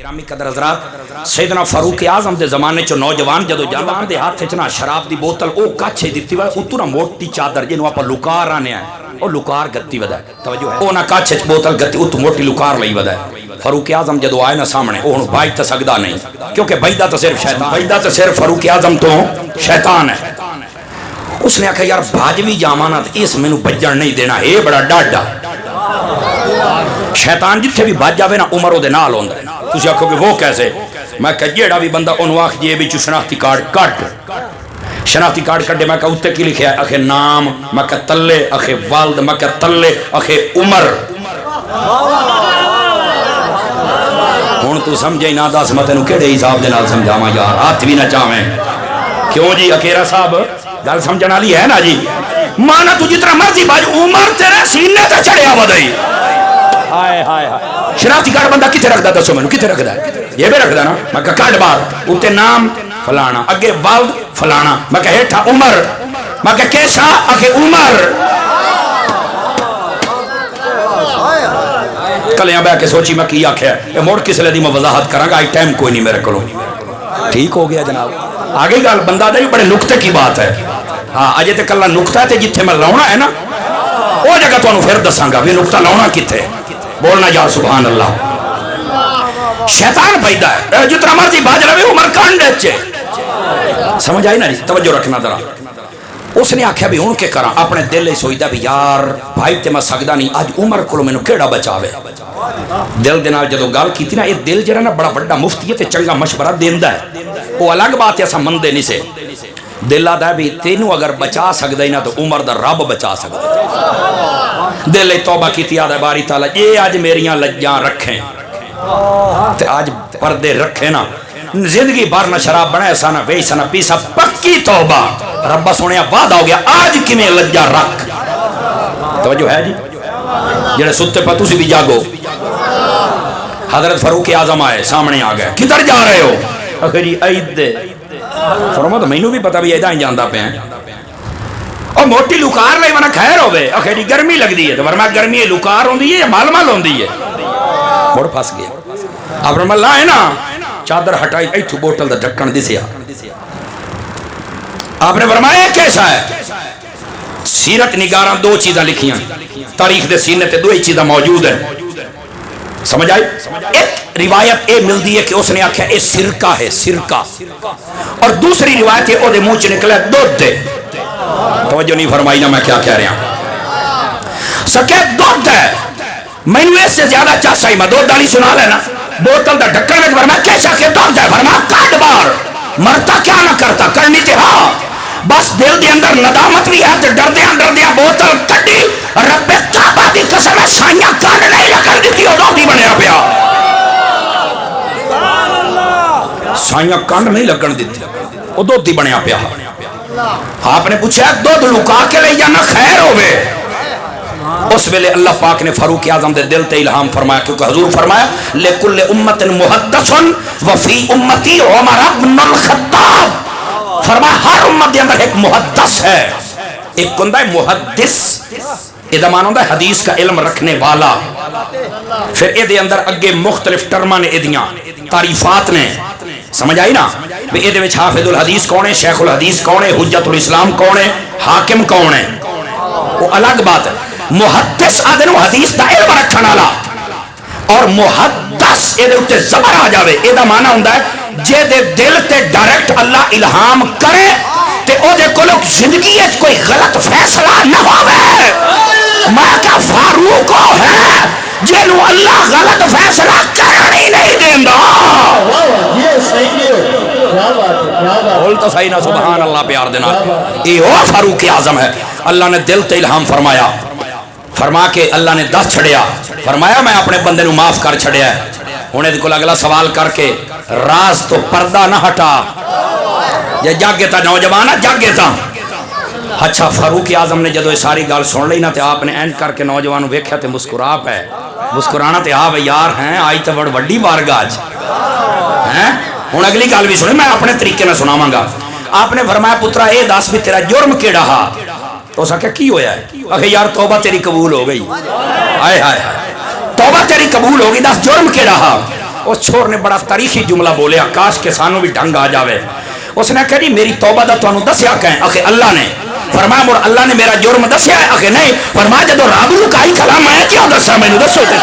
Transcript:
گرامی قدر حضرات سیدنا فاروق اعظم دے زمانے چ نوجوان جدو جاندان دے ہاتھ وچ نا شراب دی بوتل او کچھ دتی وا اتو نا موٹی چادر جنوں اپا لکار آنے ہیں او لکار گتی ودا توجہ ہے او نا کچھ بوتل گتی اتو موٹی لکار لئی ودا فاروق اعظم جدو آئے نا سامنے او ہن بائی تے سکدا نہیں کیونکہ بائدا تو صرف شیطان بائدا تو صرف فاروق اعظم تو شیطان ہے اس نے کہا یار بھاجوی جامانا اس مینوں بجن نہیں دینا اے بڑا ڈاڈا شیطان جتھے بھی بج جاوے نا عمر او دے نال ہوندا ہے تسی آکھو کہ وہ کیسے میں کہ جیڑا بھی بندہ انہوں آکھ جیے بھی شناختی کارڈ کٹ شناختی کارڈ کٹے میں کہ اتے کی لکھے اکھے نام میں کہ تلے اکھے والد میں کہ تلے اکھے عمر ہون تو سمجھے نا دس میں تینوں کیڑے حساب دے نال سمجھاواں یار ہاتھ بھی نہ چاویں کیوں جی اکیرا صاحب گل سمجھن والی ہے نا جی مانا تو جتنا مرضی باج عمر تیرے سینے تے چڑھیا ودائی ہائے ہائے ہائے شناختی کارڈ بندہ کتے رکھ دا دسو میں کتے رکھ دا یہ بھی رکھ دا نا میں کہا کارڈ بار اتے نام فلانا اگے والد فلانا میں کہا ہیٹھا عمر میں کہا کیسا اکھے عمر کلیاں بے کے سوچی میں کیا کیا ہے موڑ کس لئے دی میں وضاحت کروں گا آئی ٹائم کوئی نہیں میرے کلو ٹھیک ہو گیا جناب آگے گال بندہ دے بڑے نکتے کی بات ہے ہاں آجے تے کلہ نکتہ ہے تے جتھے میں لونا ہے نا وہ جگہ تو انہوں پھر دساں گا بھی نکتہ لونا کتے بولنا یا سبحان اللہ شیطان پیدا ہے جتنا مرضی باج رہے عمر کانڈے چھے سمجھ آئی نا توجہ رکھنا درہ اس نے آکھیا بھی ان کے کرا اپنے دل سوئی دا بھی یار بھائی تے میں سکدا نہیں آج عمر کلو میں نو کیڑا بچاوے دل دنال جدو گال کی تھی نا یہ دل جرہ نا بڑا بڑا مفتی ہے تے چنگا مشورہ دیندہ ہے وہ الگ بات ہے ایسا مندے نہیں سے دل آدھا بھی تینوں اگر بچا سکدا ہی نا تو عمر دا رب بچا سکدا دل توبہ کی تھی آدھا باری تعالیٰ یہ آج میریاں لجاں رکھیں تے آج پردے رکھیں نا زندگی بار نہ شراب بنا ایسا نہ ویسا نہ پیسا پکی توبہ ربہ سونے وعدہ ہو گیا آج کی میں لجاں رکھ توجہ ہے جی جڑے ستے پہ تسی بھی جاگو حضرت فاروق اعظم آئے سامنے آ گئے کدھر جا رہے ہو اخری عید دے فرما تو مینوں بھی پتہ بھی ایدہ ہی جاندہ پہ ہیں اور موٹی لکار لئی منہ خیر ہوئے اخیری گرمی لگ دی ہے تو فرما گرمی لکار ہوں دی ہے یا مال مال ہوں دی ہے موڑ پھاس گیا اب فرما اللہ ہے نا چادر ہٹائی ایتھو بوٹل دا ڈھکن دی سیا آپ نے فرمایا کیسا ہے سیرت نگاران دو چیزاں لکھیاں تاریخ دے سینے تے دو ہی چیزاں موجود ہیں سمجھ آئی ایک روایت اے مل دی ہے کہ اس نے آکھا اے سرکہ ہے سرکہ اور دوسری روایت ہے او دے منہ چ نکلے دودھ دے توجہ نہیں فرمائی نا میں کیا کہہ رہا ہوں سکیت دودھ ہے میں نے اس سے زیادہ چاہتا ہی میں دودھ ڈالی سنا لینا بوتل دا ڈھکر میں فرمایا کیسا کہ دودھ ہے فرمایا کاٹ بار مرتا کیا نہ کرتا کرنی تھی ہاں بس دل دے اندر ندامت بھی ہے تو ڈردیاں بوتل کٹی رب کعبہ دی قسم ہے سائیاں کانڈ نہیں لکر دیتی وہ دودھ ہی بنیا پیا سائیاں کانڈ نہیں لگن دیتی وہ دودھ ہی بنیا پیا آپ نے پوچھا دودھ لکا کے لے جانا خیر ہوئے اس ویلے اللہ پاک نے فاروق اعظم دے دل تے الہام فرمایا کیونکہ حضور فرمایا لِكُلِّ أُمَّةٍ مُحَدَّثٌ وَفِي أُمَّتِي عُمَرَ بْنُ الْخَطَّابِ فرمایا ہر امت دے اندر ایک محدث ہے ایک کندہ ہے محدث ادھا مانوں دا حدیث کا علم رکھنے والا پھر ادھے اندر اگے مختلف ٹرمان ادھیاں تعریفات نے سمجھ آئی نا بھی ادھے وچ حافظ الحدیث کون ہے شیخ الحدیث کون ہے حجت الاسلام کون ہے حاکم کون ہے وہ الگ بات ہے محدث آدھنو حدیث دا علم رکھنا لا اور محدث ادھے اتے زبر آ جاوے ادھا مانا ہوندہ ہے جے دے دل تے ڈائریکٹ اللہ الہام کرے تے او دے کلوک زندگی ہے کوئی غلط فیصلہ نہ ہوئے میں کہا فاروق ہے جنہوں اللہ غلط فیصلہ کرنی نہیں دیندہ یہ صحیح ہے بولتا صحیح نہ سبحان اللہ پیار دینا یہ وہ فاروق اعظم ہے اللہ نے دل تے الہام فرمایا فرما کے اللہ نے دس چھڑیا فرمایا میں اپنے بندے نو معاف کر چھڑیا ہے ہونے دے کو اگلا سوال کر کے راز تو پردہ نہ ہٹا یہ جاگے تا نوجوانہ جاگے تا اچھا فاروق اعظم نے جدو ساری گال سن لئی نا تے آپ نے اینڈ کر کے نوجوانوں ویکھیا تے مسکرا پہ مسکرانا تے آوے یار ہیں آئی تے بڑ وڈی بارگاہ ہیں ہن اگلی گال بھی سنے میں اپنے طریقے نہ سناواں گا آپ نے فرمایا پترا اے دس بھی تیرا جرم کیڑا ہا تو اسا کی ہویا ہے اکھے یار توبہ تیری قبول ہو گئی ہائے ہائے توبہ تیری قبول ہوگی دس جرم کیڑا ہا اس چھوڑ نے بڑا تاریخی جملہ بولیا، کاش کے سانوں بھی ڈھنگ آ جاوے. اس نے کہا جی میری توبہ دا تو انہوں دسیا کہیں اکھے اللہ نے. فرمایا مر اللہ نے میرا جرم دسیا ہے؟ اکھے نہیں. فرمایا جدو رب لکائی کھلا میں کیا دسا، میں نے دسو تے